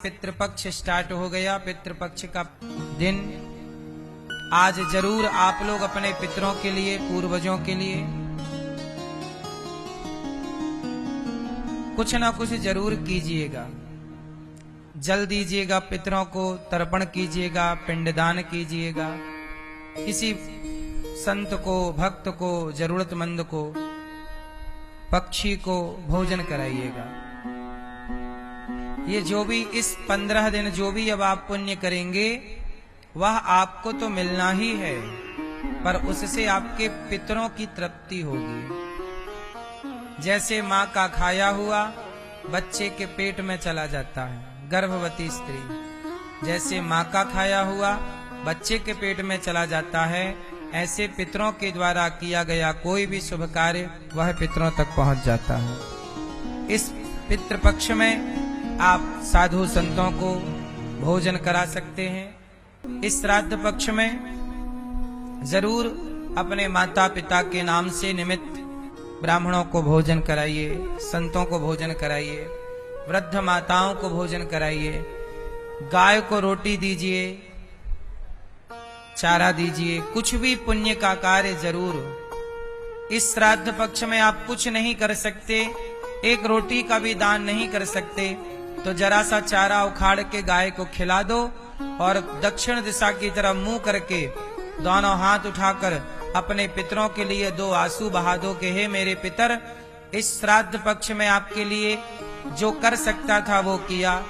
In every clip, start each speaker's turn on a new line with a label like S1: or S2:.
S1: Pitrupaksha start हो गया। पितृपक्ष का दिन आज जरूर आप लोग अपने पितरों के लिए, पूर्वजों के लिए कुछ ना कुछ जरूर कीजिएगा। जल दीजिएगा, पितरों को तर्पण कीजिएगा, पिंडदान कीजिएगा, किसी संत को, भक्त को, जरूरतमंद को, पक्षी को भोजन कराइएगा। ये जो भी इस 15 दिन जो भी अब आप पुण्य करेंगे वह आपको तो मिलना ही है, पर उससे आपके पितरों की तृप्ति होगी। जैसे माँ का खाया हुआ बच्चे के पेट में चला जाता है, गर्भवती स्त्री जैसे माँ का खाया हुआ बच्चे के पेट में चला जाता है, ऐसे पितरों के द्वारा किया गया कोई भी शुभ कार्य वह पितरों तक पहुंच जाता है। इस पितृपक्ष में आप साधु संतों को भोजन करा सकते हैं। इस श्राद्ध पक्ष में जरूर अपने माता पिता के नाम से निमित्त ब्राह्मणों को भोजन कराइए, संतों को भोजन कराइए, वृद्ध माताओं को भोजन कराइए, गाय को रोटी दीजिए, चारा दीजिए, कुछ भी पुण्य का कार्य जरूर। इस श्राद्ध पक्ष में आप कुछ नहीं कर सकते, एक रोटी का भी दान नहीं कर सकते, तो जरा सा चारा उखाड़ के गाय को खिला दो और दक्षिण दिशा की तरफ मुंह करके दोनों हाथ उठाकर अपने पितरों के लिए 2 आंसू बहा दो कि हे मेरे पितर, इस श्राद्ध पक्ष में आपके लिए जो कर सकता था वो किया,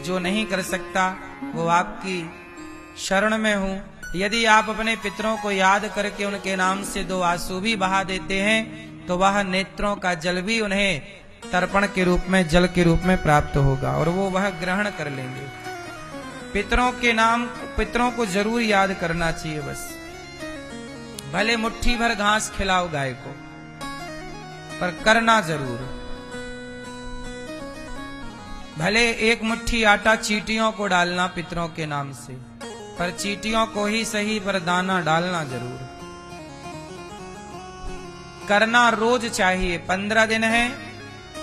S1: जो नहीं कर सकता वो आपकी शरण में हूँ। यदि आप अपने पितरों को याद करके उनके नाम से 2 आंसू भी बहा देते हैं तो वह नेत्रों का जल भी उन्हें तर्पण के रूप में, जल के रूप में प्राप्त होगा और वो वह ग्रहण कर लेंगे। पितरों के नाम, पितरों को जरूर याद करना चाहिए। बस भले मुट्ठी भर घास खिलाओ गाय को, पर करना जरूर। भले एक मुट्ठी आटा चींटियों को डालना पितरों के नाम से, पर चींटियों को ही सही, पर दाना डालना जरूर। करना रोज चाहिए। 15 दिन है,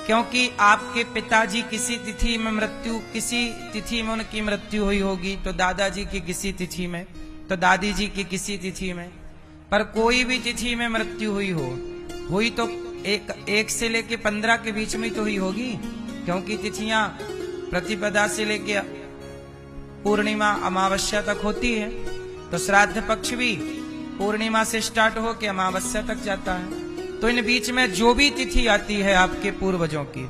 S1: क्योंकि आपके पिताजी किसी तिथि में मृत्यु, किसी तिथि में उनकी मृत्यु हुई होगी, तो दादाजी की किसी तिथि में, तो दादी जी की किसी तिथि में, पर कोई भी तिथि में मृत्यु हुई तो एक से लेके 15 के बीच में तो हुई होगी, क्योंकि तिथियां प्रतिपदा से लेके पूर्णिमा, अमावस्या तक होती है। तो श्राद्ध पक्ष भी पूर्णिमा से स्टार्ट हो के अमावस्या तक जाता है। तो इन बीच में जो भी तिथि आती है आपके पूर्वजों की,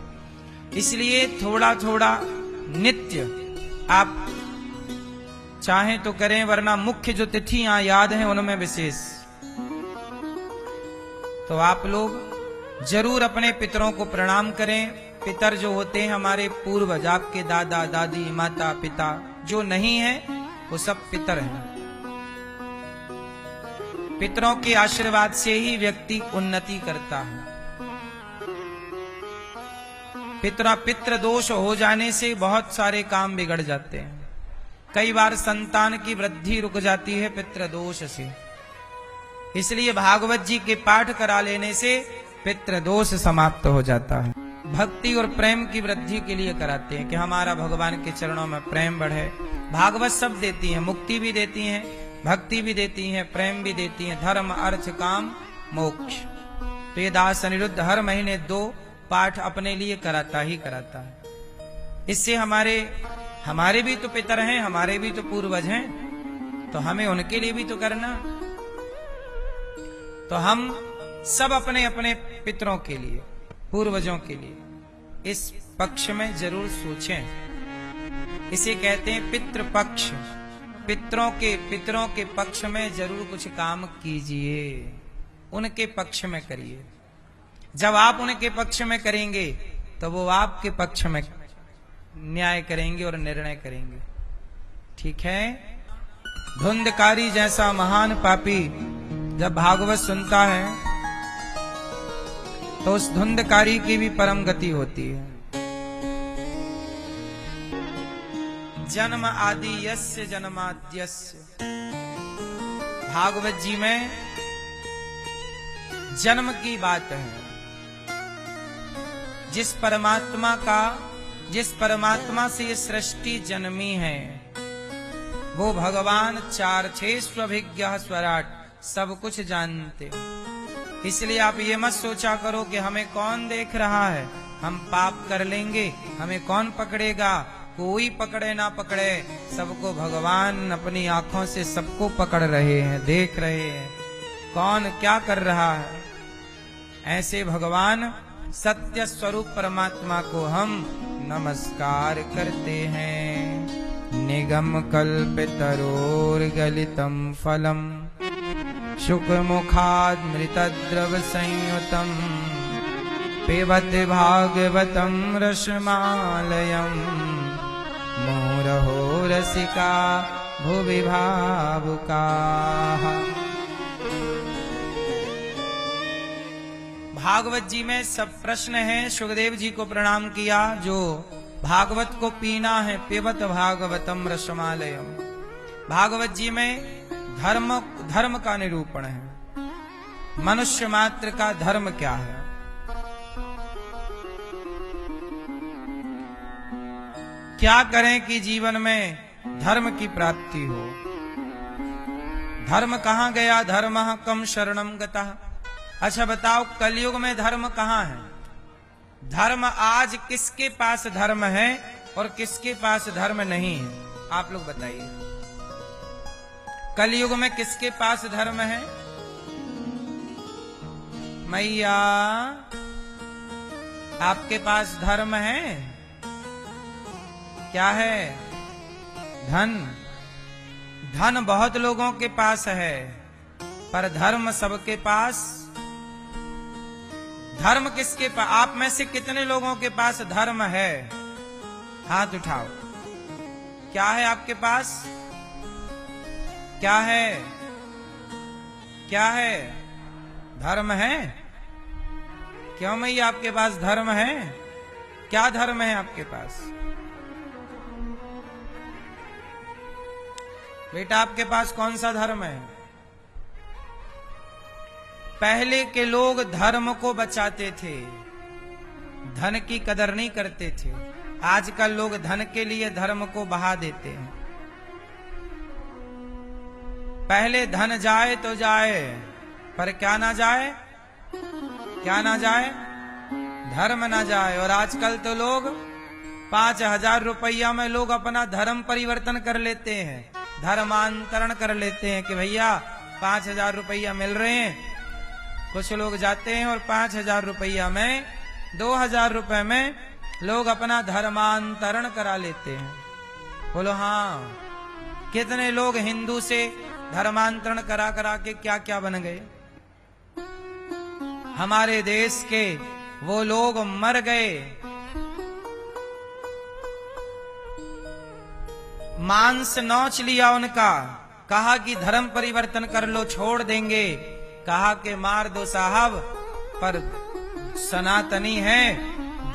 S1: इसलिए थोड़ा थोड़ा नित्य आप चाहें तो करें, वरना मुख्य जो तिथियां याद हैं उनमें विशेष तो आप लोग जरूर अपने पितरों को प्रणाम करें। पितर जो होते हैं हमारे पूर्वज, आपके दादा दादी, माता पिता, जो नहीं है वो सब पितर हैं। पितरों के आशीर्वाद से ही व्यक्ति उन्नति करता है। पितृ दोष हो जाने से बहुत सारे काम बिगड़ जाते हैं। कई बार संतान की वृद्धि रुक जाती है पितृ दोष से, इसलिए भागवत जी के पाठ करा लेने से पितृ दोष समाप्त हो जाता है। भक्ति और प्रेम की वृद्धि के लिए कराते हैं कि हमारा भगवान के चरणों में प्रेम बढ़े। भागवत सब देती है, मुक्ति भी देती है, भक्ति भी देती हैं, प्रेम भी देती हैं, धर्म अर्थ काम मोक्ष। तो ये दास अनिरुद्ध हर महीने 2 पाठ अपने लिए कराता ही कराता है। इससे हमारे भी तो पितर हैं, हमारे भी तो पूर्वज हैं, तो हमें उनके लिए भी तो करना। तो हम सब अपने अपने पितरों के लिए, पूर्वजों के लिए इस पक्ष में जरूर सोचें। इसे कहते हैं पितृपक्ष। पितरों के पक्ष में जरूर कुछ काम कीजिए, उनके पक्ष में करिए। जब आप उनके पक्ष में करेंगे तो वो आपके पक्ष में न्याय करेंगे और निर्णय करेंगे। ठीक है। धुंधकारी जैसा महान पापी जब भागवत सुनता है तो उस धुंधकारी की भी परम गति होती है। जन्म आदि यस्य जन्माद्यस्य, भागवत जी में जन्म की बात है। जिस परमात्मा का जिस परमात्मा से ये सृष्टि जन्मी है वो भगवान चार छे स्वभिज्ञ स्वराट, सब कुछ जानते। इसलिए आप ये मत सोचा करो कि हमें कौन देख रहा है, हम पाप कर लेंगे हमें कौन पकड़ेगा। कोई पकड़े ना पकड़े, सबको भगवान अपनी आंखों से सबको पकड़ रहे हैं, देख रहे हैं कौन क्या कर रहा है। ऐसे भगवान सत्य स्वरूप परमात्मा को हम नमस्कार करते हैं। निगम कल्पितरोर्गलितं फलम् शुकमुखादमृतद्रव संयुतम् पिबति भागवतं रसमालयम् मुहुरहो रसिका भुवि भावुकाः। भागवत जी में सब प्रश्न हैं। सुखदेव जी को प्रणाम किया जो भागवत को पीना है। पिबत भागवतम रसमालयम। भागवत जी में धर्म का निरूपण है। मनुष्य मात्र का धर्म क्या है, क्या करें कि जीवन में धर्म की प्राप्ति हो। धर्म कहाँ गया, धर्मः कम शरणम गतः। अच्छा बताओ कलयुग में धर्म कहाँ है? धर्म आज किसके पास धर्म है और किसके पास धर्म नहीं है? आप लोग बताइए कलयुग में किसके पास धर्म है? मैया आपके पास धर्म है? क्या है? धन। धन बहुत लोगों के पास है पर धर्म सबके पास। धर्म किसके पास? आप में से कितने लोगों के पास धर्म है? हाथ उठाओ। क्या है आपके पास? क्या है? क्या है? धर्म है? क्यों मैया आपके पास धर्म है? क्या धर्म है आपके पास? बेटा आपके पास कौन सा धर्म है? पहले के लोग धर्म को बचाते थे, धन की कदर नहीं करते थे। आजकल लोग धन के लिए धर्म को बहा देते हैं। पहले धन जाए तो जाए पर क्या ना जाए? क्या ना जाए? धर्म ना जाए। और आजकल तो लोग 5,000 रुपया में लोग अपना धर्म परिवर्तन कर लेते हैं, धर्मांतरण कर लेते हैं कि भैया 5,000 रुपया मिल रहे हैं। कुछ लोग जाते हैं और 5,000 रुपया में 2,000 रुपए में लोग अपना धर्मांतरण करा लेते हैं। बोलो हाँ। कितने लोग हिंदू से धर्मांतरण करा करा के क्या क्या बन गए। हमारे देश के वो लोग मर गए, मांस नोच लिया उनका, कहा कि धर्म परिवर्तन कर लो, छोड़ देंगे। कहा कि मार दो साहब, पर सनातनी है,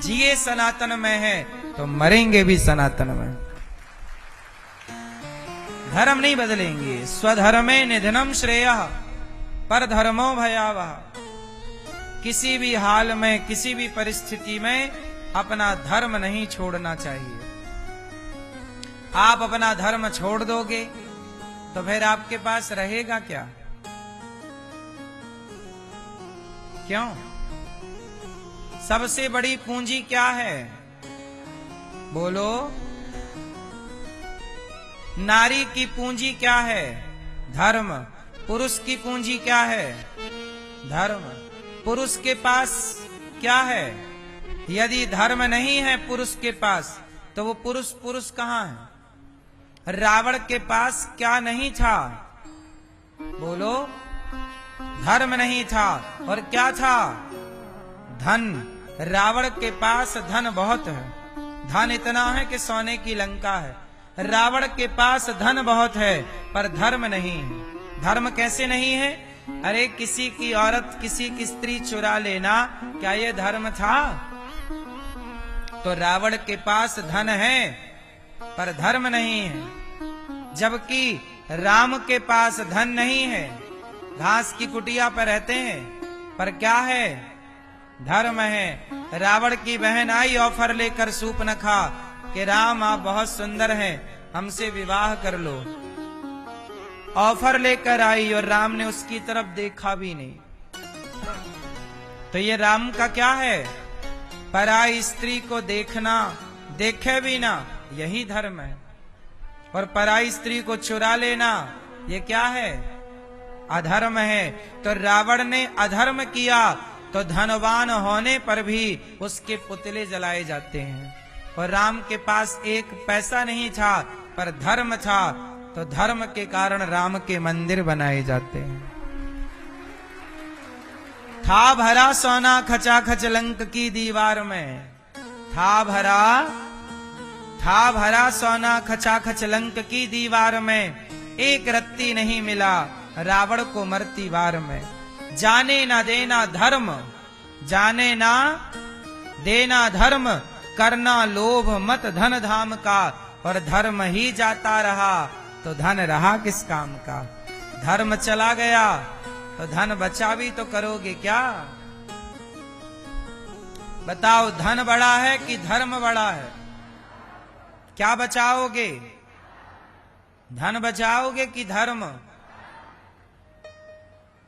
S1: जिए सनातन में है तो मरेंगे भी सनातन में। धर्म नहीं बदलेंगे। स्वधर्मे निधनम श्रेयः पर धर्मो भयावह। किसी भी हाल में किसी भी परिस्थिति में अपना धर्म नहीं छोड़ना चाहिए। आप अपना धर्म छोड़ दोगे तो फिर आपके पास रहेगा क्या? क्यों? सबसे बड़ी पूंजी क्या है? बोलो। नारी की पूंजी क्या है? धर्म। पुरुष की पूंजी क्या है? धर्म। पुरुष के पास क्या है? यदि धर्म नहीं है पुरुष के पास तो वो पुरुष कहाँ है? रावण के पास क्या नहीं था? बोलो। धर्म नहीं था और क्या था? धन। रावण के पास धन बहुत है, धन इतना है कि सोने की लंका है। रावण के पास धन बहुत है पर धर्म नहीं है। धर्म कैसे नहीं है? अरे किसी की औरत, किसी की स्त्री चुरा लेना, क्या ये धर्म था? तो रावण के पास धन है पर धर्म नहीं है। जबकि राम के पास धन नहीं है, घास की कुटिया पर रहते हैं, पर क्या है? धर्म है। रावण की बहन आई ऑफर लेकर सूर्पनखा कि राम आप बहुत सुंदर हैं, हमसे विवाह कर लो। ऑफर लेकर आई और राम ने उसकी तरफ देखा भी नहीं। तो ये राम का क्या है? पराई स्त्री को देखना, देखे भी ना, यही धर्म है। और पराई स्त्री को चुरा लेना, ये क्या है? अधर्म है। तो रावण ने अधर्म किया तो धनवान होने पर भी उसके पुतले जलाए जाते हैं। और राम के पास एक पैसा नहीं था, पर धर्म था, तो धर्म के कारण राम के मंदिर बनाए जाते हैं। था भरा सोना खचाखच लंक की दीवार में, था भरा सोना खचाखच लंक की दीवार में, एक रत्ती नहीं मिला रावण को मरती वार में। जाने ना देना धर्म, जाने ना देना धर्म, करना लोभ मत धन धाम का। और धर्म ही जाता रहा तो धन रहा किस काम का? धर्म चला गया तो धन बचा भी तो करोगे क्या? बताओ, धन बड़ा है कि धर्म बड़ा है? क्या बचाओगे? धन बचाओगे कि धर्म?